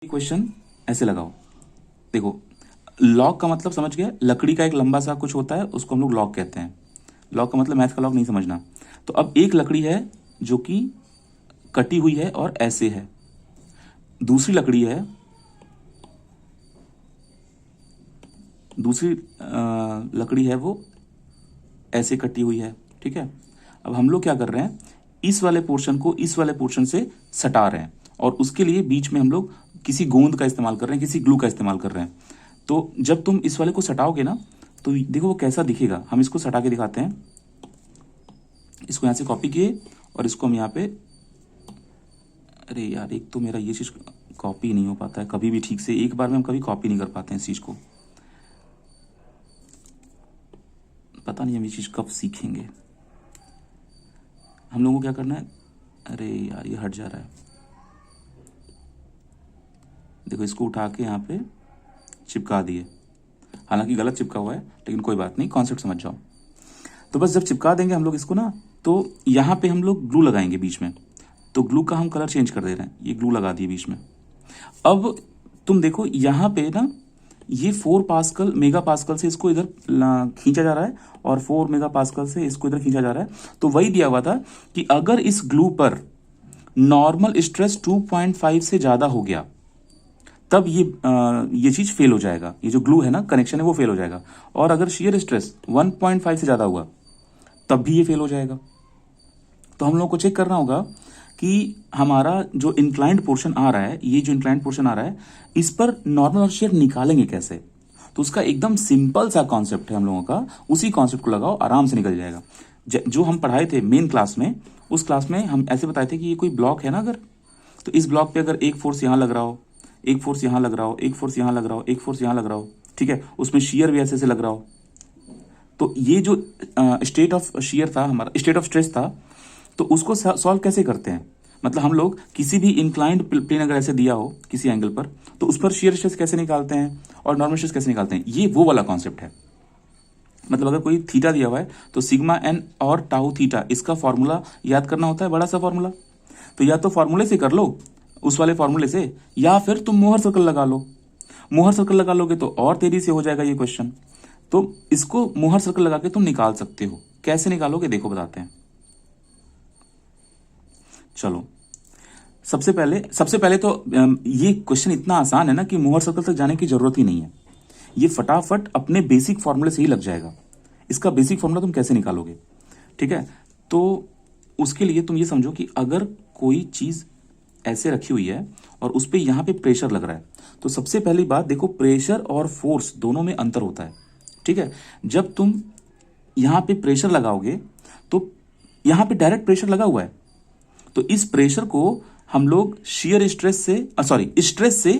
Question ऐसे लगाओ। देखो, लॉग का मतलब समझ गया, लकड़ी का एक लंबा सा कुछ होता है, उसको हम लोग लॉग कहते हैं। लॉग का मतलब मैथ का लॉग नहीं समझना। तो अब एक लकड़ी है जो कि कटी हुई है और ऐसे है, दूसरी लकड़ी है, दूसरी लकड़ी है वो ऐसे कटी हुई है। ठीक है, अब हम लोग क्या कर रहे हैं, इस वाले पोर्शन को इस वाले पोर्शन से सटा रहे हैं और उसके लिए बीच में हम लोग किसी गोंद का इस्तेमाल कर रहे हैं, किसी ग्लू का इस्तेमाल कर रहे हैं। तो जब तुम इस वाले को सटाओगे ना, तो देखो वो कैसा दिखेगा। हम इसको सटा के दिखाते हैं। इसको यहाँ से कॉपी किए और इसको हम यहाँ पे, अरे यार एक तो मेरा ये चीज़ कॉपी नहीं हो पाता है कभी भी ठीक से, एक बार में हम कभी कॉपी नहीं कर पाते हैं इस चीज़ को। पता नहीं हम ये चीज़ कब सीखेंगे। हम लोगों को क्या करना है, अरे यार ये हट जा रहा है। देखो इसको उठा के यहाँ पे चिपका दिए, हालांकि गलत चिपका हुआ है लेकिन कोई बात नहीं, कॉन्सेप्ट समझ जाओ। तो बस जब चिपका देंगे हम लोग इसको ना, तो यहाँ पे हम लोग ग्लू लगाएंगे बीच में। तो ग्लू का हम कलर चेंज कर दे रहे हैं, ये ग्लू लगा दिए बीच में। अब तुम देखो यहाँ पे ना, ये 4 पास्कल मेगा पास्कल से इसको इधर खींचा जा रहा है और 4 मेगा पास्कल से इसको इधर खींचा जा रहा है। तो वही दिया हुआ था कि अगर इस ग्लू पर नॉर्मल स्ट्रेस 2.5 से ज्यादा हो गया तब ये चीज फेल हो जाएगा, ये जो ग्लू है ना, कनेक्शन है वो फेल हो जाएगा। और अगर शियर स्ट्रेस 1.5 से ज्यादा हुआ तब भी ये फेल हो जाएगा। तो हम लोगों को चेक करना होगा कि हमारा जो इंक्लाइंड पोर्शन आ रहा है, ये जो इंक्लाइंड पोर्शन आ रहा है, इस पर नॉर्मल और शियर निकालेंगे कैसे। तो उसका एकदम सिंपल सा कॉन्सेप्ट है हम लोगों का, उसी कॉन्सेप्ट को लगाओ, आराम से निकल जाएगा। जो हम पढ़ाए थे मेन क्लास में, उस क्लास में हम ऐसे बताए थे कि ये कोई ब्लॉक है ना, अगर तो इस ब्लॉक पे अगर एक फोर्स यहां लग रहा हो, एक फोर्स यहां लग रहा हो, एक फोर्स यहां लग रहा हो, एक फोर्स यहां लग रहा हो, ठीक है, उसमें शियर भी ऐसे से लग रहा हो, तो ये जो स्टेट ऑफ शियर था हमारा, स्टेट ऑफ स्ट्रेस था, तो उसको सॉल्व कैसे करते हैं। मतलब हम लोग किसी भी इंक्लाइंड प्लेन अगर ऐसे दिया हो किसी एंगल पर, तो उस पर शियर स्ट्रेस कैसे निकालते हैं और नॉर्मल स्ट्रेस कैसे निकालते हैं, ये वो वाला कॉन्सेप्ट है। मतलब अगर कोई थीटा दिया हुआ है तो सिग्मा एन और टाउ थीटा, इसका फॉर्मूला याद करना होता है, बड़ा सा फॉर्मूला। तो या तो फॉर्मूले से कर लो, उस वाले फॉर्मूले से, या फिर तुम मोहर सर्कल लगा लो। मोहर सर्कल लगा लोगे तो और तेजी से हो जाएगा ये क्वेश्चन। तो इसको मोहर सर्कल लगा के तुम निकाल सकते हो। कैसे निकालोगे देखो बताते हैं। चलो सबसे पहले तो ये क्वेश्चन इतना आसान है ना कि मोहर सर्कल तक जाने की जरूरत ही नहीं है। ये फटाफट अपने बेसिक फॉर्मूले से ही लग जाएगा। इसका बेसिक फॉर्मूला तुम कैसे निकालोगे, ठीक है। तो उसके लिए तुम ये समझो कि अगर कोई चीज ऐसे रखी हुई है और उस पर यहां पे प्रेशर लग रहा है, तो सबसे पहली बात देखो, प्रेशर और फोर्स दोनों में अंतर होता है, ठीक है। जब तुम यहां पे प्रेशर लगाओगे तो यहां पे डायरेक्ट प्रेशर लगा हुआ है, तो इस प्रेशर को हम लोग शियर स्ट्रेस से स्ट्रेस से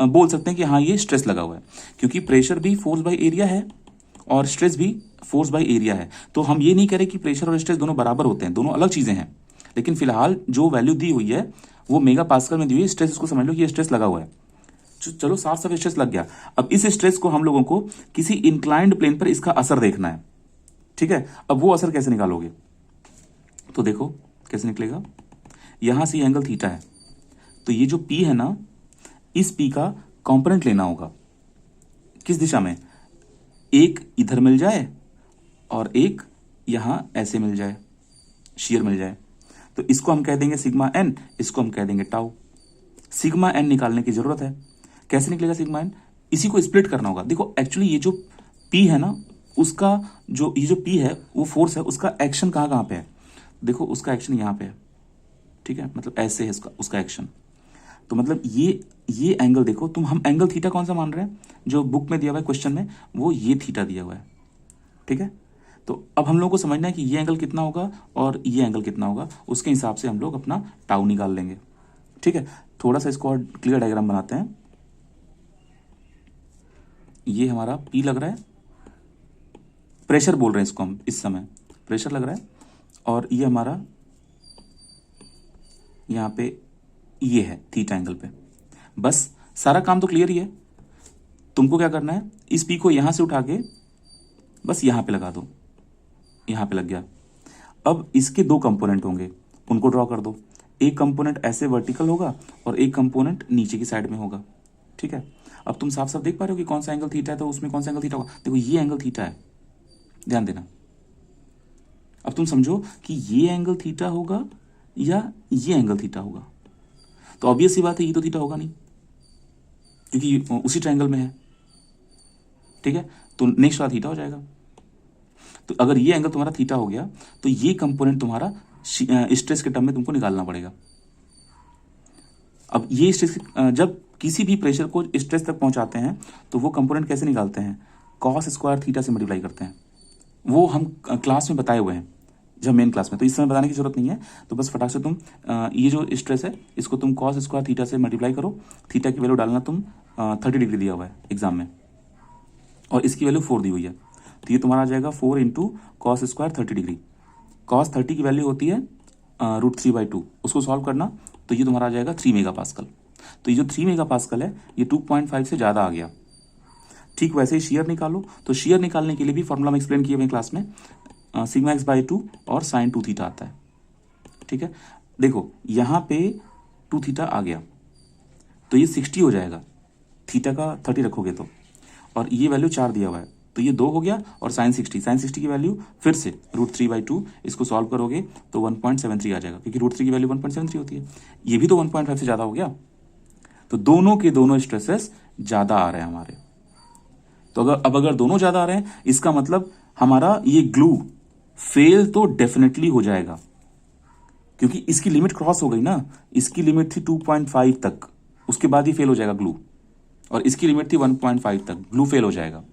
बोल सकते हैं कि हाँ ये स्ट्रेस लगा हुआ है, क्योंकि प्रेशर भी फोर्स बाय एरिया है और स्ट्रेस भी फोर्स बाय एरिया है। तो हम ये नहीं कह रहे कि प्रेशर और स्ट्रेस दोनों बराबर होते हैं, दोनों अलग चीजें हैं। लेकिन फिलहाल जो वैल्यू दी हुई है वो मेगा पास्कल में दी हुई है। स्ट्रेस, इसको समझ लो कि ये स्ट्रेस लगा हुआ है। चलो साफ साफ स्ट्रेस लग गया। अब इस स्ट्रेस को हम लोगों को किसी इंक्लाइंड प्लेन पर इसका असर देखना है, ठीक है। अब वो असर कैसे निकालोगे, तो देखो कैसे निकलेगा। यहां से एंगल थीटा है, तो ये जो P है ना, इस P का कंपोनेंट लेना होगा। किस दिशा में, एक इधर मिल जाए और एक यहां ऐसे मिल जाए, शियर मिल जाए। तो इसको हम कह देंगे सिग्मा एन, इसको हम कह देंगे टाउ। सिग्मा एन निकालने की जरूरत है। कैसे निकलेगा सिग्मा एन, इसी को स्प्लिट करना होगा। देखो एक्चुअली ये जो P है ना, उसका जो ये जो P है वो फोर्स है, उसका एक्शन कहां कहां पे है, देखो उसका एक्शन यहां पे है, ठीक है। मतलब ऐसे है उसका एक्शन। तो मतलब ये एंगल देखो तुम, हम एंगल थीटा कौन सा मान रहे हैं, जो बुक में दिया हुआ है क्वेश्चन में, वो ये थीटा दिया हुआ है, ठीक है। तो अब हम लोगों को समझना है कि ये एंगल कितना होगा और ये एंगल कितना होगा, उसके हिसाब से हम लोग अपना टाउ निकाल लेंगे, ठीक है। थोड़ा सा इसको और क्लियर डायग्राम बनाते हैं। ये हमारा P लग रहा है, प्रेशर बोल रहे हैं इसको हम, इस समय प्रेशर लग रहा है, और ये हमारा यहां पे ये है थीटा एंगल पे। बस सारा काम तो क्लियर ही है। तुमको क्या करना है, इस P को यहां से उठा के बस यहां पे लगा दो, यहां पे लग गया। अब इसके दो कंपोनेंट होंगे, उनको ड्रॉ कर दो। एक कंपोनेंट ऐसे वर्टिकल होगा और एक कंपोनेंट नीचे की साइड में होगा। ठीक है, अब तुम साफ साफ देख पा रहे हो कि कौन सा एंगल थीटा है, तो उसमें कौन सा एंगल थीटा होगा। देखो ये एंगल थीटा है, ध्यान देना। अब तुम समझो कि ये एंगल थीटा होगा या ये एंगल थीटा होगा, तो ऑब्वियस सी बात है ये तो थीटा होगा नहीं, क्योंकि ये उसी ट्रायंगल में है। ठीक है, तो नेक्स्ट वाला थीटा हो जाएगा। तो अगर ये एंगल तुम्हारा थीटा हो गया तो ये कंपोनेंट तुम्हारा स्ट्रेस के टर्म में तुमको निकालना पड़ेगा। अब ये स्ट्रेस जब किसी भी प्रेशर को स्ट्रेस तक पहुंचाते हैं तो वो कंपोनेंट कैसे निकालते हैं, कॉस स्क्वायर थीटा से मल्टीप्लाई करते हैं। वो हम क्लास में बताए हुए हैं, जब मेन क्लास में, तो इस समय बताने की जरूरत नहीं है। तो बस फटाक से तुम ये जो स्ट्रेस है इसको तुम कॉस स्क्वायर थीटा से मल्टीप्लाई करो। थीटा की वैल्यू डालना तुम 30 डिग्री दिया हुआ है एग्जाम में, और इसकी वैल्यू 4 दी हुई है, तो ये तुम्हारा आ जाएगा 4 into cos square 30 degree. Cos 30 की वैल्यू होती है √3/2, उसको सॉल्व करना तो ये तुम्हारा आ जाएगा 3 मेगा पास्कल। तो ये जो 3 मेगा पास्कल है ये 2.5 से ज़्यादा आ गया। ठीक वैसे ही शेयर निकालो, तो शेयर निकालने के लिए भी फॉर्मूला में एक्सप्लेन किया हुए क्लास में, सिग्मा x/2 और साइन 2 थीटा आता है। ठीक है, देखो यहाँ पे 2 थीटा आ गया तो ये 60 हो जाएगा, थीटा का 30 रखोगे तो, और ये वैल्यू 4 दिया हुआ है तो ये 2 हो गया, और साइन 60 की वैल्यू फिर से √3/2, इसको सॉल्व करोगे तो 1.73 आ जाएगा, क्योंकि √3 की वैल्यू 1.73 होती है। ये भी तो 1.5 से ज़्यादा हो गया, तो दोनों के दोनों स्ट्रेसेस ज़्यादा आ रहे हैं हमारे। तो अगर दोनों ज़्यादा आ रहे हैं इसका मतलब हमारा ये ग्लू फेल तो डेफिनेटली हो जाएगा, क्योंकि इसकी लिमिट क्रॉस हो गई ना। इसकी लिमिट थी 2.5 तक, उसके बाद ही फेल हो जाएगा ग्लू, और इसकी लिमिट थी 1.5 तक, ग्लू फेल हो जाएगा।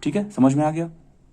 ठीक है, समझ में आ गया।